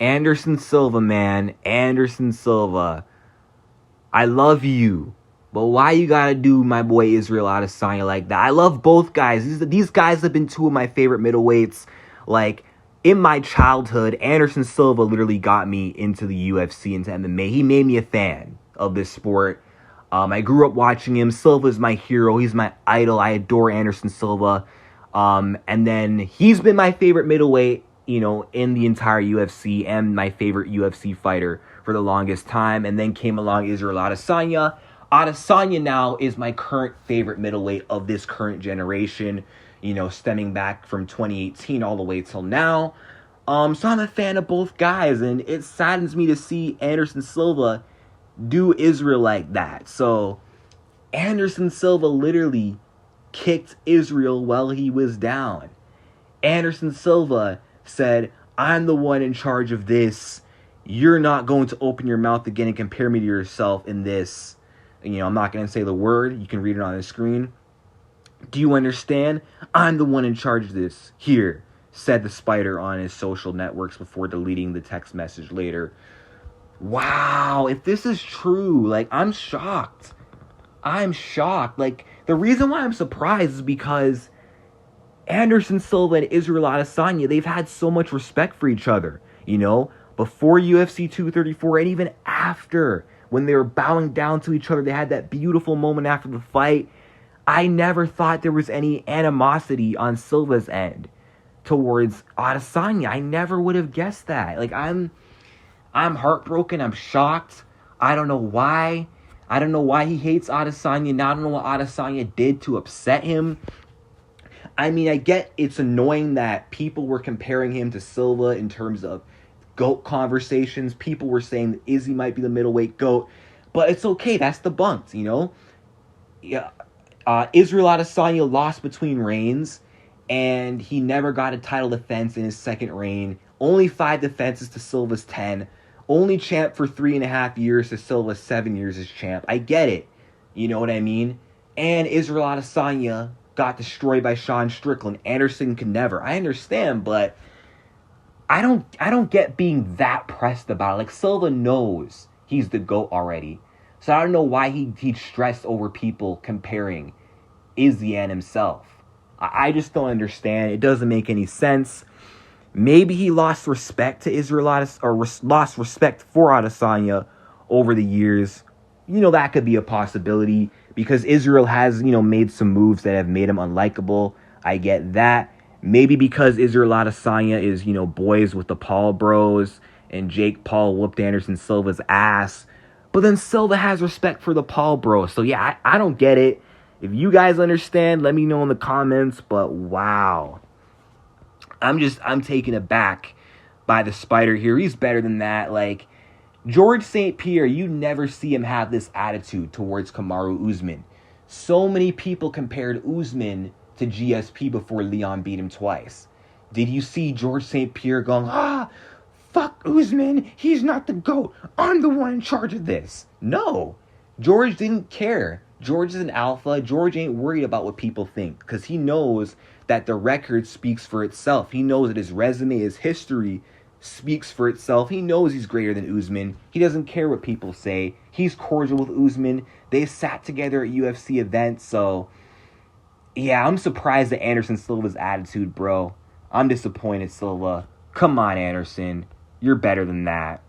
Anderson Silva, man. Anderson Silva. I love you. But why you gotta do my boy Israel Adesanya like that? I love both guys. These guys have been two of my favorite middleweights. Like, in my childhood, Anderson Silva literally got me into the UFC, into MMA. He made me a fan of this sport. I grew up watching him. Silva is my hero. He's my idol. I adore Anderson Silva. And then he's been my favorite middleweight, in the entire UFC, and my favorite UFC fighter for the longest time. And then came along Israel Adesanya. Adesanya now is my current favorite middleweight of this current generation, stemming back from 2018 all the way till now. So I'm a fan of both guys, and it saddens me to see Anderson Silva do Israel like that. So Anderson Silva literally kicked Israel while he was down. Anderson Silva said, I'm the one in charge of this. You're not going to open your mouth again and compare me to yourself in this. I'm not going to say the word. You can read it on the screen. Do you understand? I'm the one in charge of this. Here, said the Spider on his social networks before deleting the text message later. Wow, if this is true, I'm shocked. I'm shocked. The reason why I'm surprised is because Anderson Silva and Israel Adesanya, they've had so much respect for each other, before UFC 234 and even after, when they were bowing down to each other. They had that beautiful moment after the fight. I never thought there was any animosity on Silva's end towards Adesanya. I never would have guessed that. I'm heartbroken. I'm shocked. I don't know why. I don't know why he hates Adesanya. Now I don't know what Adesanya did to upset him. I get it's annoying that people were comparing him to Silva in terms of GOAT conversations. People were saying that Izzy might be the middleweight GOAT. But it's okay. That's debunked, Yeah. Israel Adesanya lost between reigns, and he never got a title defense in his second reign. Only 5 defenses to Silva's 10. Only champ for 3.5 years to Silva's 7 years as champ. I get it. You know what I mean? And Israel Adesanya got destroyed by Sean Strickland. Anderson could never. I understand, but I don't get being that pressed about it. Silva knows he's the GOAT already. So I don't know why he'd stressed over people comparing Izzy and himself. I just don't understand. It doesn't make any sense. Maybe he lost respect to Israel lost respect for Adesanya over the years. That could be a possibility because Israel has, made some moves that have made him unlikable. I get that. Maybe because Israel Adesanya is, boys with the Paul bros and Jake Paul whooped Anderson Silva's ass. But then Silva has respect for the Paul bros. So yeah, I don't get it. If you guys understand, let me know in the comments. But wow. I'm taken aback by the Spider here. He's better than that. George St. Pierre, you never see him have this attitude towards Kamaru Usman. So many people compared Usman to GSP before Leon beat him twice. Did you see George St. Pierre going, fuck Usman, he's not the GOAT. I'm the one in charge of this. No, George didn't care. George is an alpha. George ain't worried about what people think because he knows that the record speaks for itself. He knows that his resume, his history speaks for itself. He knows he's greater than Usman. He doesn't care what people say. He's cordial with Usman. They sat together at UFC events. So, yeah, I'm surprised at Anderson Silva's attitude, bro. I'm disappointed, Silva. Come on, Anderson. You're better than that.